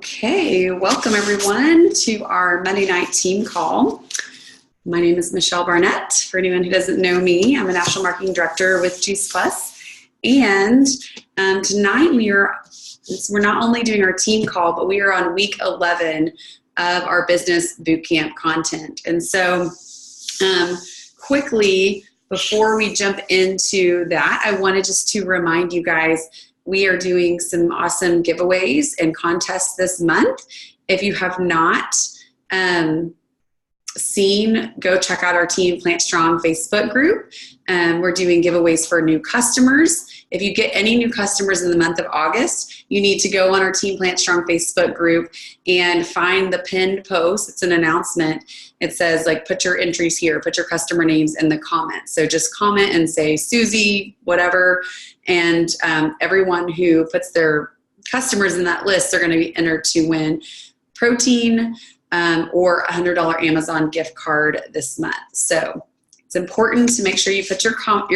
Okay, welcome everyone to our Monday night team call. My name is Michelle Barnett. For anyone who doesn't know me, I'm a National Marketing Director with Juice Plus. And tonight we're not only doing our team call, but we are on week 11 of our business bootcamp content. And so quickly, before we jump into that, I wanted just to remind you guys, we are doing some awesome giveaways and contests this month. If you have not seen, go check out our Team Plant Strong Facebook group. We're doing giveaways for new customers. If you get any new customers in the month of August, you need to go on our Team Plant Strong Facebook group and find the pinned post. It's an announcement. It says, like, put your entries here, put your customer names in the comments. So just comment and say Susie, whatever. And everyone who puts their customers in that list, they're going to be entered to win protein or a $100 Amazon gift card this month. So it's important to make sure you put your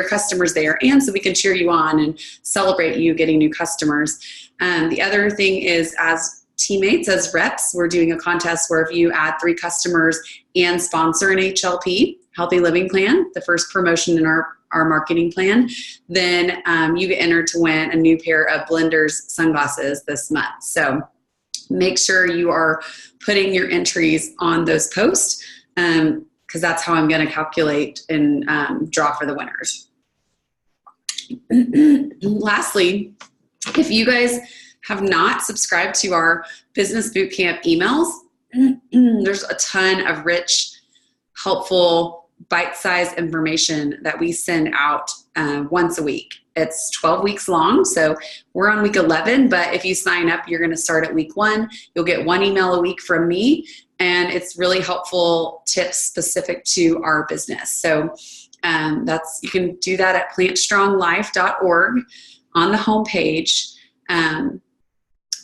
customers there, and so we can cheer you on and celebrate you getting new customers. The other thing is, as teammates, as reps, we're doing a contest where if you add 3 customers and sponsor an HLP, Healthy Living Plan, the first promotion in our marketing plan, then you get entered to win a new pair of Blenders sunglasses this month. So make sure you are putting your entries on those posts, because that's how I'm going to calculate and draw for the winners. Lastly, if you guys have not subscribed to our Business Bootcamp emails, there's a ton of rich, helpful, bite-sized information that we send out once a week. It's 12 weeks long, so we're on week 11, but if you sign up, you're going to start at week 1. You'll get 1 email a week from me, and it's really helpful tips specific to our business. So you can do that at plantstronglife.org on the homepage.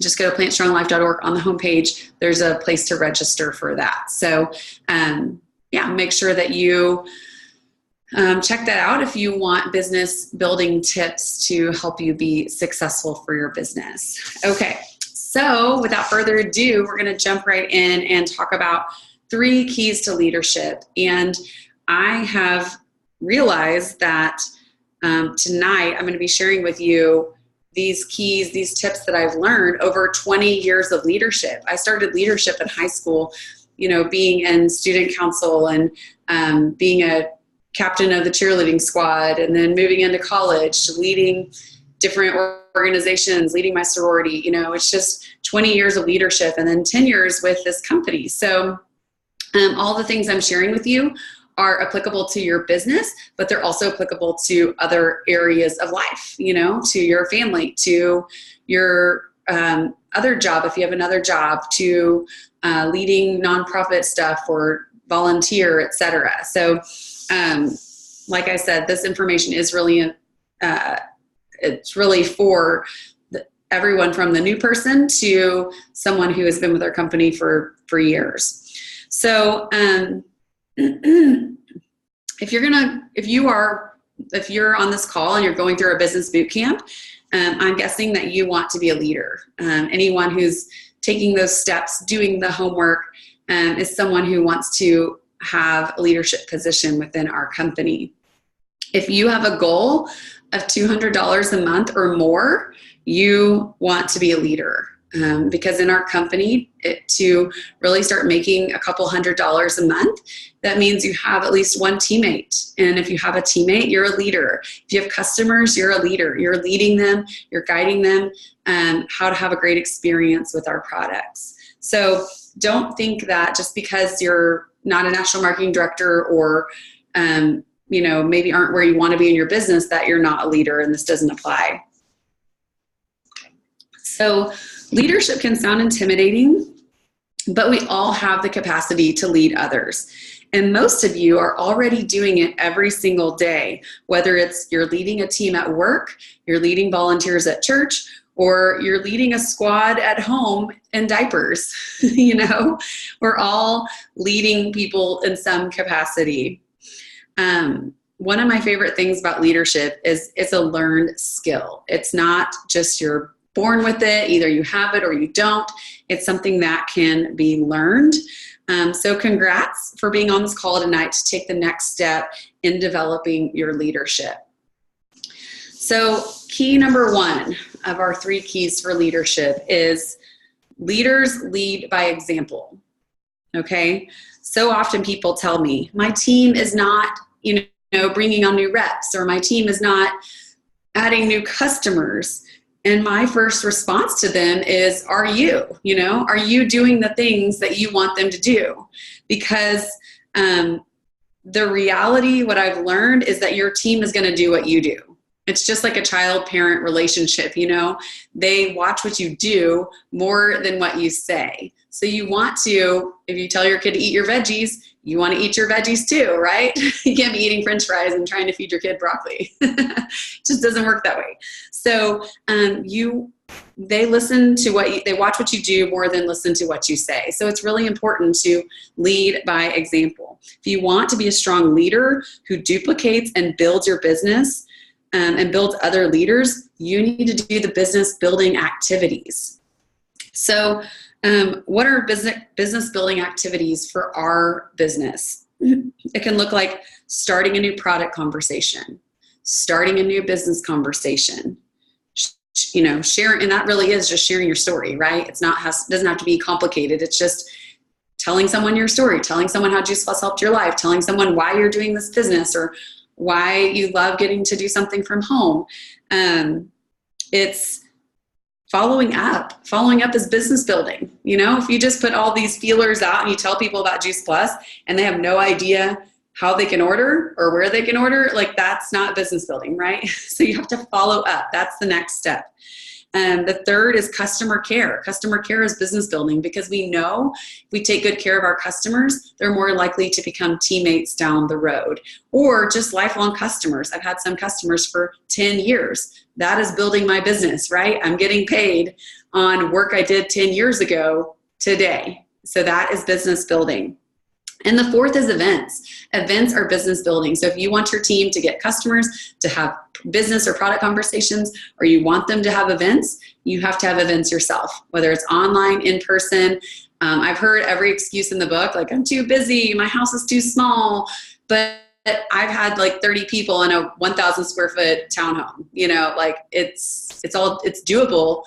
Just go to plantstronglife.org on the homepage. There's a place to register for that. So make sure that you check that out if you want business building tips to help you be successful for your business. Okay, so without further ado, we're going to jump right in and talk about 3 keys to leadership. And I have realized that tonight I'm going to be sharing with you these keys, these tips that I've learned over 20 years of leadership. I started leadership in high school, being in student council and being a captain of the cheerleading squad, and then moving into college, leading different organizations, leading my sorority. It's just 20 years of leadership, and then 10 years with this company. So all the things I'm sharing with you are applicable to your business, but they're also applicable to other areas of life, to your family, to your other job, if you have another job, to leading nonprofit stuff or volunteer, etc. So like I said, this information is really, it's really for everyone from the new person to someone who has been with our company for years. So if you're on this call and you're going through a business boot camp, I'm guessing that you want to be a leader. Anyone who's taking those steps, doing the homework, is someone who wants to have a leadership position within our company. If you have a goal of $200 a month or more, you want to be a leader. Because in our company, to really start making a couple $100s a month, that means you have at least 1 teammate. And if you have a teammate, you're a leader. If you have customers, you're a leader. You're leading them, you're guiding them how to have a great experience with our products. So don't think that just because you're not a national marketing director or maybe aren't where you want to be in your business, that you're not a leader and this doesn't apply. So leadership can sound intimidating, but we all have the capacity to lead others. And most of you are already doing it every single day, whether it's you're leading a team at work, you're leading volunteers at church, or you're leading a squad at home in diapers. We're all leading people in some capacity. One of my favorite things about leadership is it's a learned skill. It's not just your born with it. Either you have it or you don't. It's something that can be learned. So congrats for being on this call tonight to take the next step in developing your leadership. So key number 1 of our 3 keys for leadership is leaders lead by example. Okay. So often people tell me my team is not, bringing on new reps, or my team is not adding new customers. And my first response to them is, are you doing the things that you want them to do? Because the reality, what I've learned is that your team is going to do what you do. It's just like a child-parent relationship, they watch what you do more than what you say. So you want to, if you tell your kid to eat your veggies, you want to eat your veggies too, right? You can't be eating French fries and trying to feed your kid broccoli. It just doesn't work that way. So they listen to they watch what you do more than listen to what you say. So it's really important to lead by example. If you want to be a strong leader who duplicates and builds your business, and builds other leaders, you need to do the business building activities. So what are business building activities for our business? It can look like starting a new product conversation, starting a new business conversation, sharing, and that really is just sharing your story, right? Doesn't have to be complicated. It's just telling someone your story, telling someone how Juice Plus helped your life, telling someone why you're doing this business, or why you love getting to do something from home. It's following up. Following up is business building. If you just put all these feelers out and you tell people about Juice Plus and they have no idea how they can order or where they can order, that's not business building, right? So you have to follow up. That's the next step. The third is customer care. Customer care is business building, because we know if we take good care of our customers, they're more likely to become teammates down the road, or just lifelong customers. I've had some customers for 10 years. That is building my business, right? I'm getting paid on work I did 10 years ago today. So that is business building. And the fourth is events. Events are business building. So if you want your team to get customers, to have business or product conversations, or you want them to have events, you have to have events yourself, whether it's online, in person. I've heard every excuse in the book, like I'm too busy, my house is too small, but I've had 30 people in a 1,000 square foot townhome. It's doable,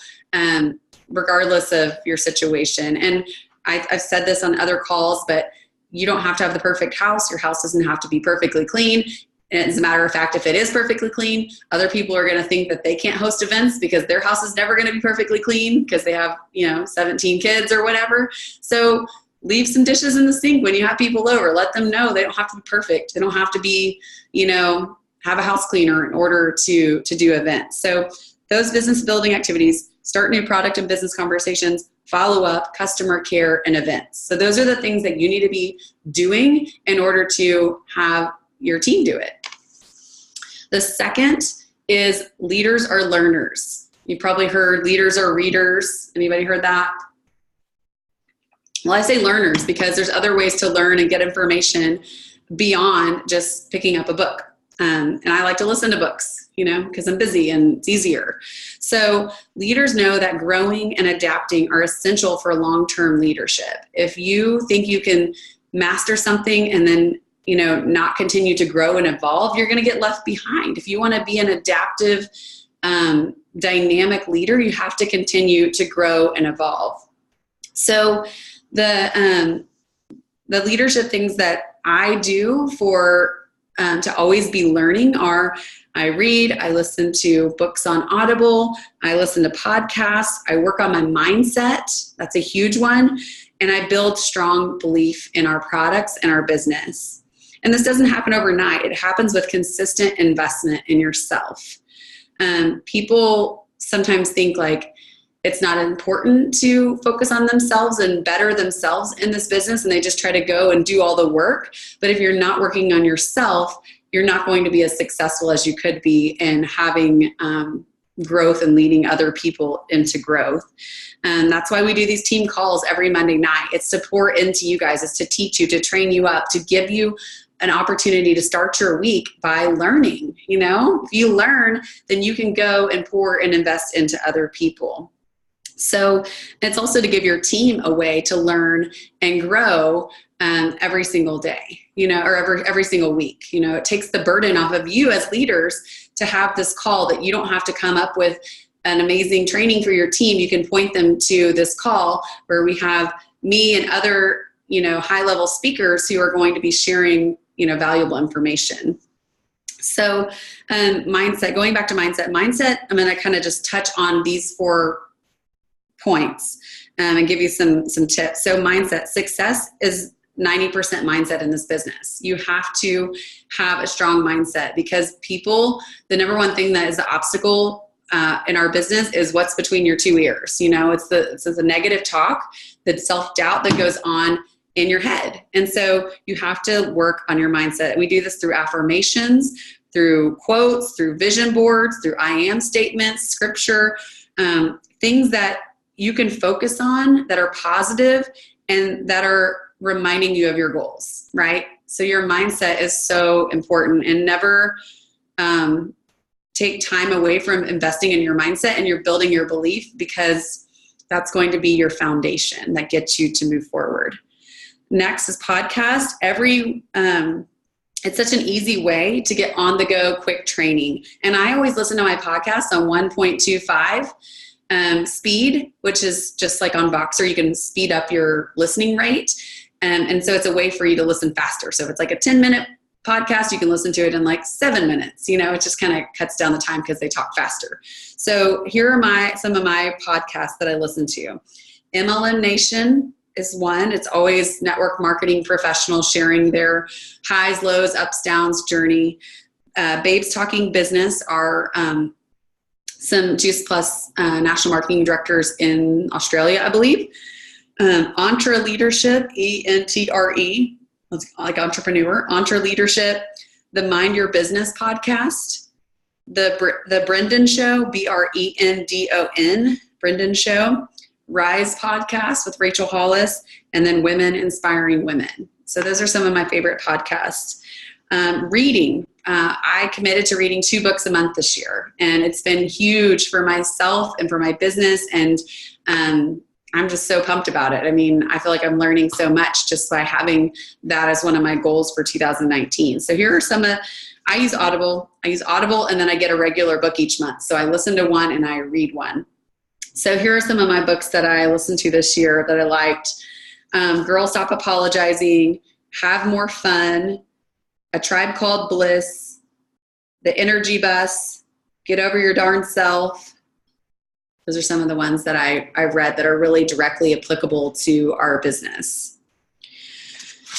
regardless of your situation. And I've said this on other calls, but you don't have to have the perfect house. Your house doesn't have to be perfectly clean. And as a matter of fact, if it is perfectly clean, other people are going to think that they can't host events because their house is never going to be perfectly clean because they have, 17 kids or whatever. So leave some dishes in the sink when you have people over. Let them know they don't have to be perfect. They don't have to be, have a house cleaner in order to do events. So those business building activities, start new product and business conversations, follow up, customer care, and events. So those are the things that you need to be doing in order to have your team do it. The second is leaders are learners. You've probably heard leaders are readers. Anybody heard that? Well, I say learners because there's other ways to learn and get information beyond just picking up a book. And I like to listen to books, because I'm busy and it's easier. So leaders know that growing and adapting are essential for long-term leadership. If you think you can master something and then, not continue to grow and evolve, you're going to get left behind. If you want to be an adaptive, dynamic leader, you have to continue to grow and evolve. So the leadership things that I do to always be learning are I read, I listen to books on Audible, I listen to podcasts, I work on my mindset. That's a huge one. And I build strong belief in our products and our business. And this doesn't happen overnight. It happens with consistent investment in yourself. People sometimes think it's not important to focus on themselves and better themselves in this business, and they just try to go and do all the work. But if you're not working on yourself, you're not going to be as successful as you could be in having growth and leading other people into growth. And that's why we do these team calls every Monday night. It's to pour into you guys. It's to teach you, to train you up, to give you an opportunity to start your week by learning. If you learn, then you can go and pour and invest into other people. So it's also to give your team a way to learn and grow every single day, or every single week. It takes the burden off of you as leaders to have this call that you don't have to come up with an amazing training for your team. You can point them to this call where we have me and other, high-level speakers who are going to be sharing, valuable information. So mindset, going back to mindset, I'm going to kind of just touch on these 4 points and give you some tips. So mindset, success is 90% mindset in this business. You have to have a strong mindset, because people, the number one thing that is the obstacle in our business is what's between your 2 ears. It's the negative talk, the self-doubt that goes on in your head. And so you have to work on your mindset. And we do this through affirmations, through quotes, through vision boards, through I am statements, scripture, things that you can focus on that are positive and that are reminding you of your goals, right? So your mindset is so important, and never take time away from investing in your mindset and you're building your belief, because that's going to be your foundation that gets you to move forward. Next is podcast. It's such an easy way to get on the go quick training. And I always listen to my podcast on 1.25 speed, which is just like on Voxer, you can speed up your listening rate. And so it's a way for you to listen faster. So if it's like a 10-minute podcast, you can listen to it in like 7 minutes. It just kind of cuts down the time because they talk faster. So here are some of my podcasts that I listen to. MLM Nation is one. It's always network marketing professionals sharing their highs, lows, ups, downs journey. Babes Talking Business are some Juice Plus national marketing directors in Australia, I believe. Entre Leadership, ENTRE, like entrepreneur. Entre Leadership, the Mind Your Business podcast, the Brendan Show, BRENDON, Brendan Show, Rise podcast with Rachel Hollis, and then Women Inspiring Women. So those are some of my favorite podcasts. Reading. I committed to reading 2 books a month this year, and it's been huge for myself and for my business. And I'm just so pumped about it. I mean, I feel like I'm learning so much just by having that as one of my goals for 2019. So here are I use Audible, and then I get a regular book each month. So I listen to one and I read one. So here are some of my books that I listened to this year that I liked. Girl, Stop Apologizing, Have More Fun, A Tribe Called Bliss, The Energy Bus, Get Over Your Darn Self. Those are some of the ones that I've read that are really directly applicable to our business.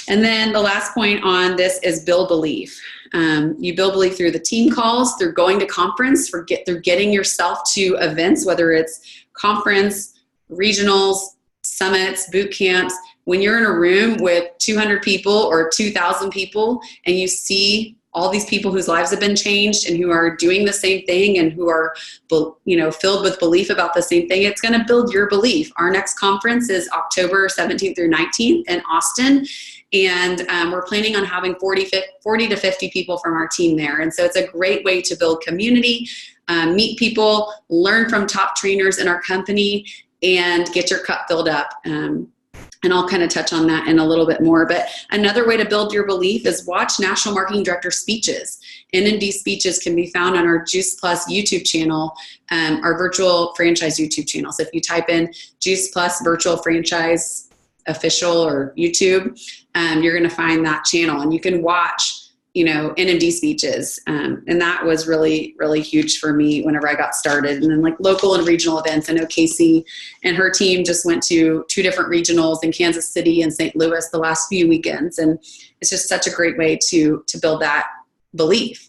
And then the last point on this is build belief. You build belief through the team calls, through going to conference, through getting yourself to events, whether it's conference, regionals, summits, boot camps. When you're in a room with 200 people or 2,000 people and you see all these people whose lives have been changed and who are doing the same thing and who are, filled with belief about the same thing, it's going to build your belief. Our next conference is October 17th through 19th in Austin. And we're planning on having 40 to 50 people from our team there. And so it's a great way to build community, meet people, learn from top trainers in our company, and get your cup filled up. And I'll kind of touch on that in a little bit more. But another way to build your belief is watch National Marketing Director speeches. NMD speeches can be found on our Juice Plus YouTube channel, our virtual franchise YouTube channel. So if you type in Juice Plus virtual franchise official or YouTube, you're going to find that channel, and you can watch NMD speeches. And that was really, really huge for me whenever I got started. And then like local and regional events. I know Casey and her team just went to 2 different regionals in Kansas City and St. Louis the last few weekends. And it's just such a great way to build that belief.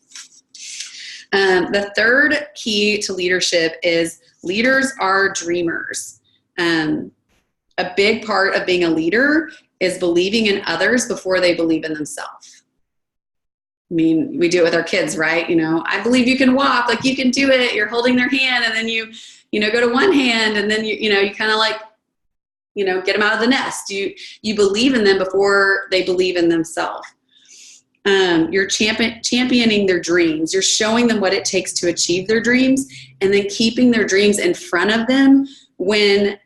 The third key to leadership is leaders are dreamers. A big part of being a leader is believing in others before they believe in themselves. I mean, we do it with our kids, right? I believe you can walk, like you can do it. You're holding their hand, and then you go to one hand, and then you kind of like, get them out of the nest. You believe in them before they believe in themselves. you're championing their dreams. You're showing them what it takes to achieve their dreams, and then keeping their dreams in front of them when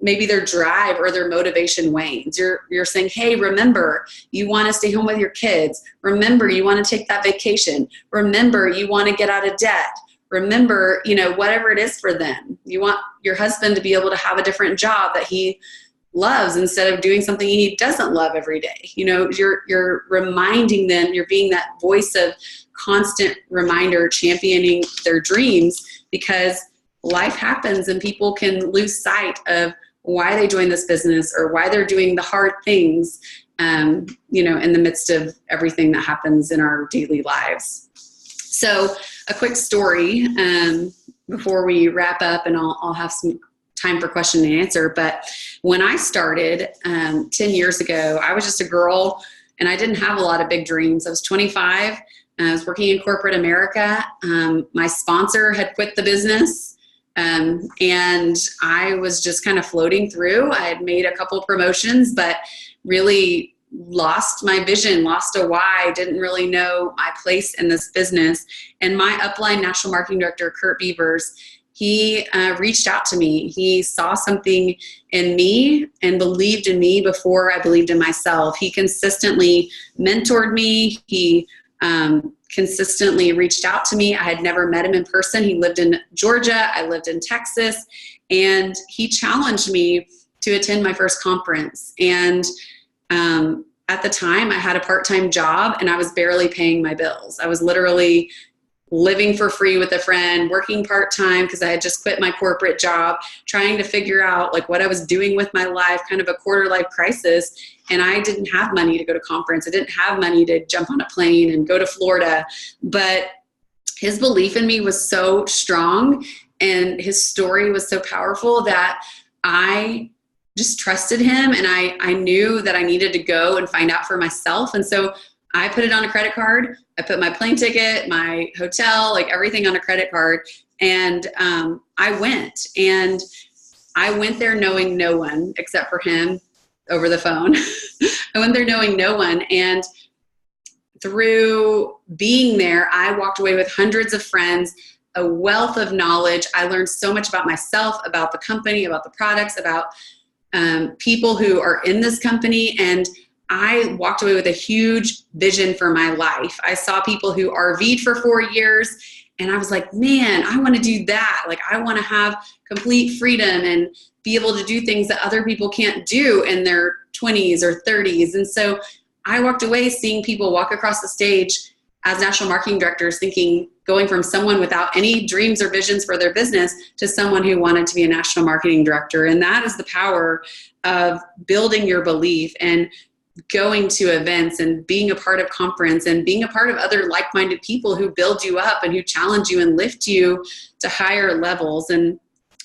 maybe their drive or their motivation wanes. You're saying, hey, remember, you want to stay home with your kids. Remember, you want to take that vacation. Remember, you want to get out of debt. Remember, whatever it is for them. You want your husband to be able to have a different job that he loves instead of doing something he doesn't love every day. You're reminding them, you're being that voice of constant reminder, championing their dreams, because life happens and people can lose sight of why they joined this business or why they're doing the hard things, in the midst of everything that happens in our daily lives. So a quick story before we wrap up, and I'll have some time for question and answer. But when I started 10 years ago, I was just a girl and I didn't have a lot of big dreams. I was 25. I was working in corporate America. My sponsor had quit the business. And I was just kind of floating through. I had made a couple promotions, but really lost my vision, lost a why, didn't really know my place in this business. And my upline national marketing director, Kurt Beavers, he reached out to me. He saw something in me and believed in me before I believed in myself. He consistently mentored me. He consistently reached out to me. I had never met him in person. He lived in Georgia. I lived in Texas. And he challenged me to attend my first conference. And at the time, I had a part-time job and I was barely paying my bills. I was literally living for free with a friend, working part-time because I had just quit my corporate job, trying to figure out like what I was doing with my life, kind of a quarter life crisis. And I didn't have money to go to conference. I didn't have money to jump on a plane and go to Florida. But his belief in me was so strong and his story was so powerful that I just trusted him, and I knew that I needed to go and find out for myself. And so I put it on a credit card. I put my plane ticket, my hotel, like everything on a credit card. And I went there knowing no one except for him over the phone. I went there knowing no one. And through being there, I walked away with hundreds of friends, a wealth of knowledge. I learned so much about myself, about the company, about the products, about people who are in this company. And I walked away with a huge vision for my life. I saw people who RV'd for 4 years and I was like, man, I want to do that. Like, I want to have complete freedom and be able to do things that other people can't do in their 20s or 30s. And so I walked away seeing people walk across the stage as national marketing directors, going from someone without any dreams or visions for their business to someone who wanted to be a national marketing director. And that is the power of building your belief and going to events and being a part of conference and being a part of other like-minded people who build you up and who challenge you and lift you to higher levels. And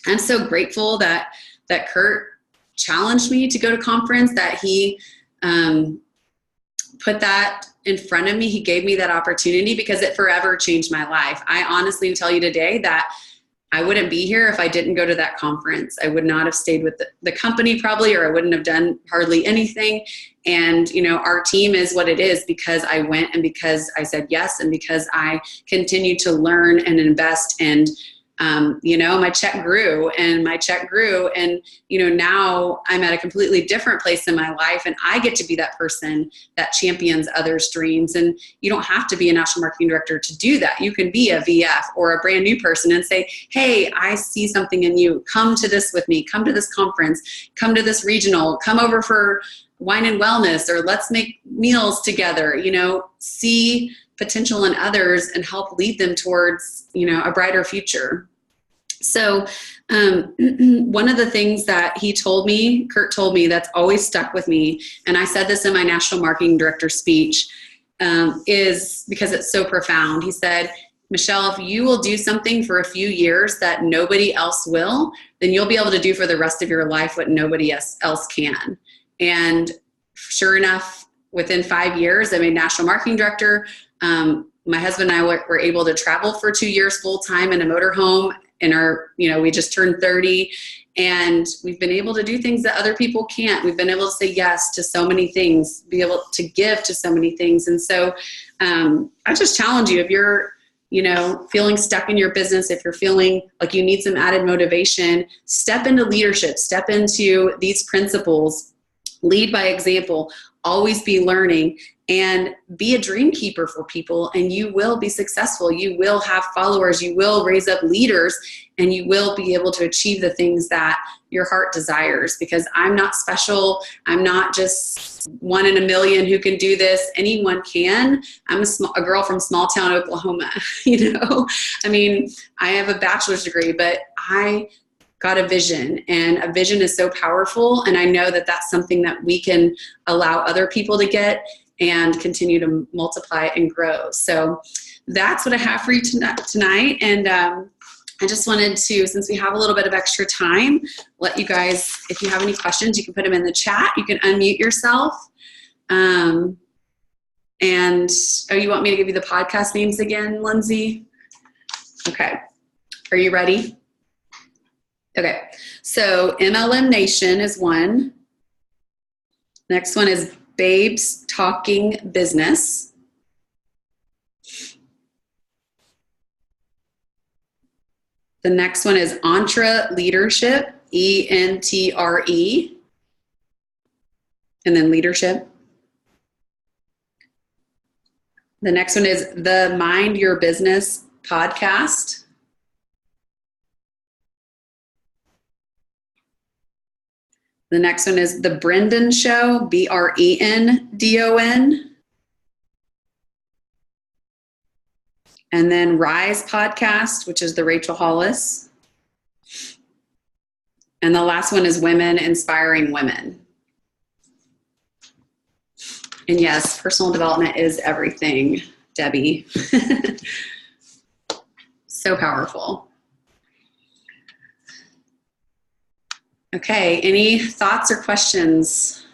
I'm so grateful that Kurt challenged me to go to conference, that he put that in front of me. He gave me that opportunity because it forever changed my life. I honestly tell you today that I wouldn't be here if I didn't go to that conference. I would not have stayed with the company probably, or I wouldn't have done hardly anything. And, our team is what it is because I went and because I said yes and because I continued to learn and invest. And, my check grew and now I'm at a completely different place in my life and I get to be that person that champions others' dreams. And you don't have to be a national marketing director to do that. You can be a VF or a brand new person and say, hey, I see something in you. Come to this with me. Come to this conference. Come to this regional. Come over for wine and wellness, or let's make meals together. See potential in others and help lead them towards, a brighter future. So one of the things that Kurt told me that's always stuck with me, and I said this in my national marketing director speech, is because it's so profound. He said, Michelle, if you will do something for a few years that nobody else will, then you'll be able to do for the rest of your life what nobody else can. And sure enough, within 5 years, I made national marketing director. My husband and I were able to travel for 2 years full time in a motorhome in our, we just turned 30, and we've been able to do things that other people can't. We've been able to say yes to so many things, be able to give to so many things. And so I just challenge you, if you're, feeling stuck in your business, if you're feeling like you need some added motivation, step into leadership, step into these principles, lead by example, always be learning, and be a dream keeper for people, and you will be successful. You will have followers, you will raise up leaders, and you will be able to achieve the things that your heart desires, because I'm not special. I'm not just one in a million who can do this. Anyone can. I'm a girl from small town Oklahoma. I mean, I have a bachelor's degree, but I got a vision, and a vision is so powerful. And I know that that's something that we can allow other people to get and continue to multiply and grow. So that's what I have for you tonight. And I just wanted to, since we have a little bit of extra time, let you guys, if you have any questions, you can put them in the chat. You can unmute yourself. And you want me to give you the podcast names again, Lindsay? Okay. Are you ready? Okay. So MLM Nation is one. Next one is Babes Talking Business. The next one is Entre Leadership, ENTRE, and then leadership. The next one is the Mind Your Business podcast. The next one is The Brendan Show, BRENDON. And then Rise Podcast, which is the Rachel Hollis. And the last one is Women Inspiring Women. And yes, personal development is everything, Debbie. So powerful. Okay, any thoughts or questions?